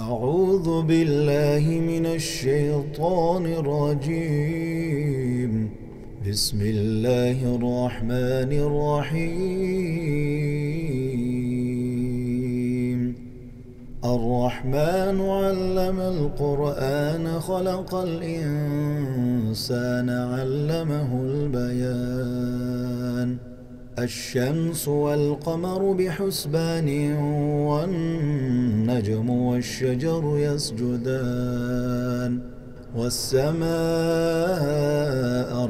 أعوذ بالله من الشيطان الرجيم. بسم الله الرحمن الرحيم. الرحمن علم القرآن خلق الإنسان علمه البيان. الشمس والقمر بحسبان والنجم والشجر يسجدان. والسماء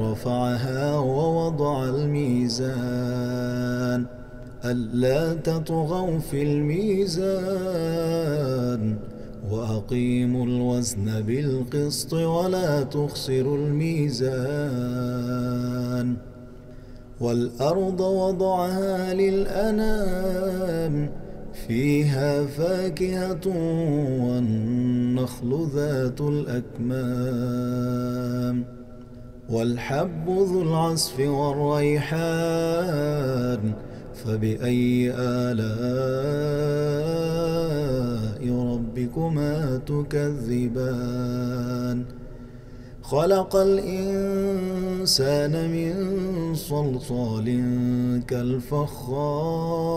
رفعها ووضع الميزان ألا تطغوا في الميزان وأقيموا الوزن بالقسط ولا تخسروا الميزان. والأرض وضعها للأنام فيها فاكهة والنخل ذات الأكمام والحب ذو العصف والريحان فبأي آلاء ربكما تكذبان. خلق الإنسان من صلصال كالفخار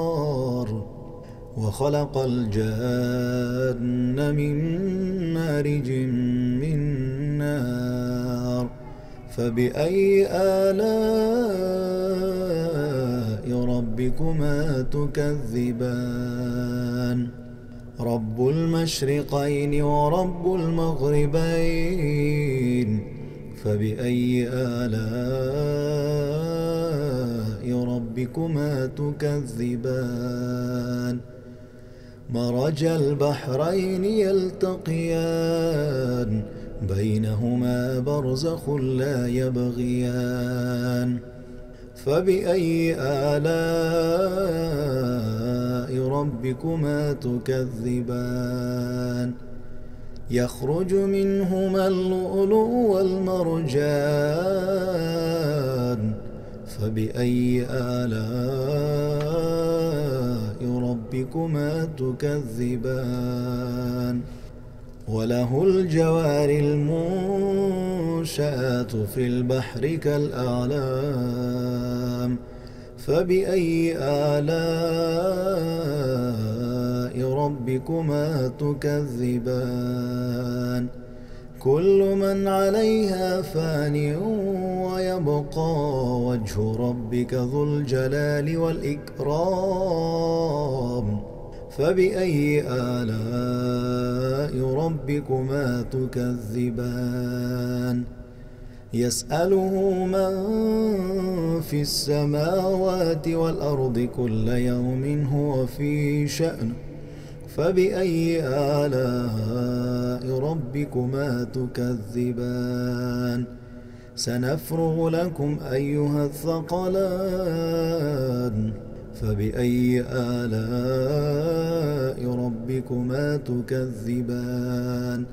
وخلق الجان من مارج من نار فبأي آلاء ربكما تكذبان. رب المشرقين ورب المغربين فبأي آلاء ربكما تكذبان. مرج البحرين يلتقيان بينهما برزخ لا يبغيان فبأي آلاء ربكما تكذبان. يخرج منهما اللؤلؤ والمرجان فبأي آلاء ربكما تكذبان. وله الجوار المنشآت في البحر كالأعلام فبأي آلاء ربكما تكذبان. كل من عليها فان ويبقى وجه ربك ذو الجلال والإكرام فبأي آلاء ربكما تكذبان. يسأله من في السماوات والأرض كل يوم هو في شأن فبأي آلاء ربكما تكذبان. سنفرغ لكم أيها الثقلان فبأي آلاء ربكما تكذبان.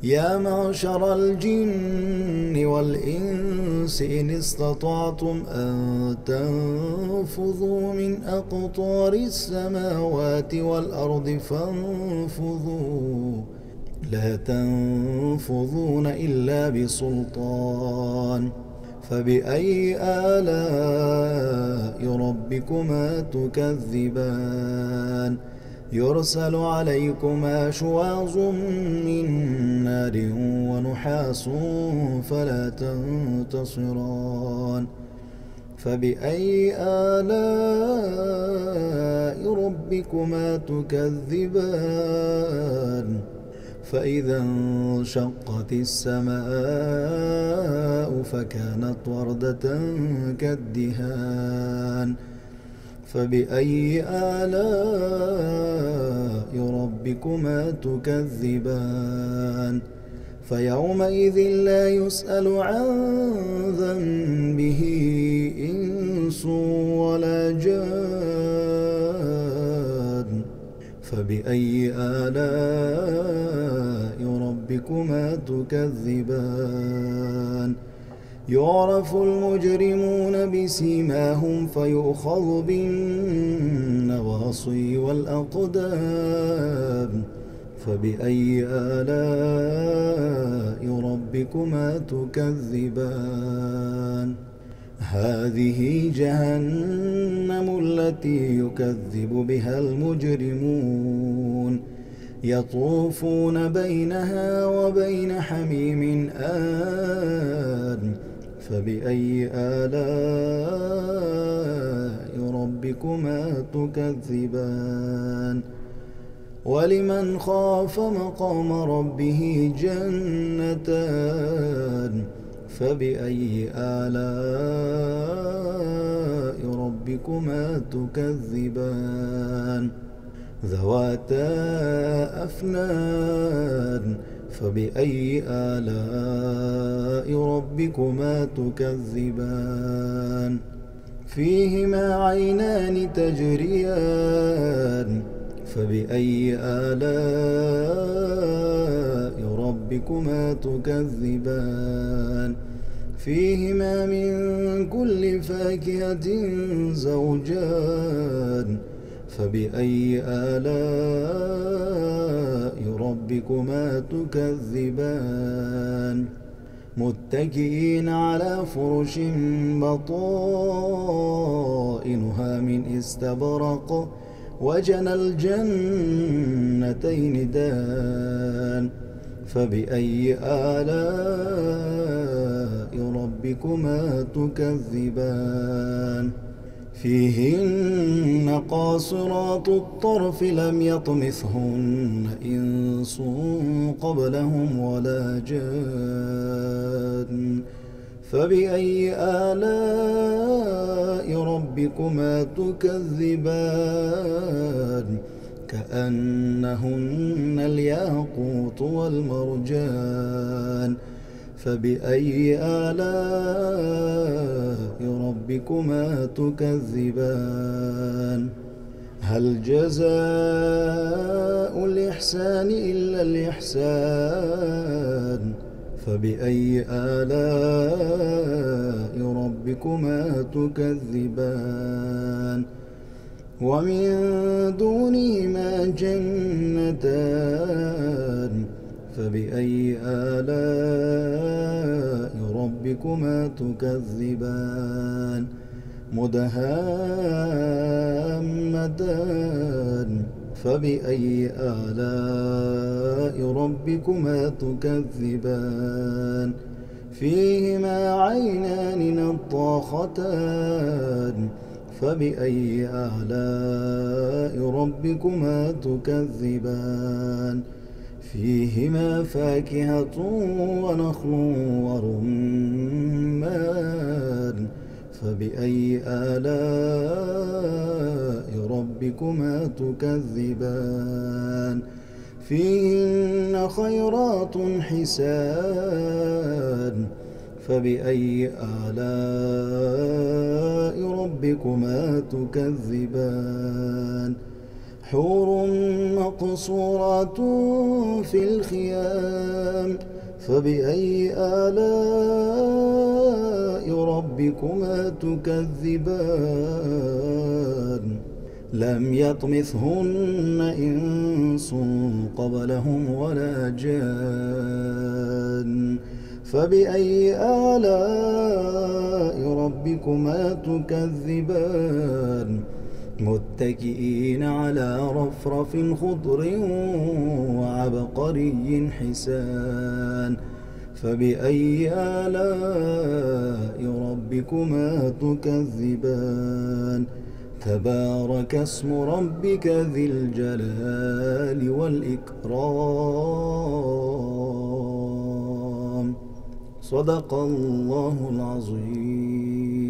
يا معشر الجن والإنس إن استطعتم أن تنفذوا من أقطار السماوات والأرض فانفذوا لا تنفذون إلا بسلطان فبأي آلاء ربكما تكذبان. يرسل عليكما شواظ من نار ونحاس فلا تنتصران فبأي آلاء ربكما تكذبان. فإذا انشقت السماء فكانت وردة كالدهان فبأي آلاء ربكما تكذبان. فيومئذ لا يسأل عن ذنبه إنس ولا جان فبأي آلاء ربكما تكذبان. يعرف المجرمون بسيماهم فيؤخذ بالنواصي والأقدام فبأي آلاء ربكما تكذبان هذه جهنم التي يكذب بها المجرمون يطوفون بينها وبين حميم آن فبأي آلاء ربكما تكذبان ولمن خاف مقام ربه جنتان فبأي آلاء ربكما تكذبان ذواتا أفنان فبأي آلاء ربكما تكذبان فيهما عينان تجريان فبأي آلاء ربكما تكذبان فيهما من كل فاكهة زوجان فبأي آلاء ربكما تكذبان متكئين على فرش بطائنها من استبرق وجنى الجنتين دان فبأي آلاء ربكما تكذبان فيهن قاصرات الطرف لم يطمثهن إنس قبلهم ولا جان فبأي آلاء ربكما تكذبان كأنهن الياقوت والمرجان فبأي آلاء ربكما تكذبان هل جزاء الإحسان إلا الإحسان فبأي آلاء ربكما تكذبان ومن دونهما جنتان فبأي آلاء ربكما تكذبان مدهامتان فبأي آلاء ربكما تكذبان فيهما عينان نضاختان فبأي آلاء ربكما تكذبان فيهما فاكهة ونخل ورمان فبأي آلاء ربكما تكذبان فيهن خيرات حسان فبأي آلاء ربكما تكذبان حور مقصورات في الخيام فبأي آلاء ربكما تكذبان لم يطمثهن إنس قبلهم ولا جان فبأي آلاء ربكما تكذبان متكئين على رفرف خضر وعبقري حسان فبأي آلاء ربكما تكذبان تبارك اسم ربك ذي الجلال والإكرام صدق الله العظيم.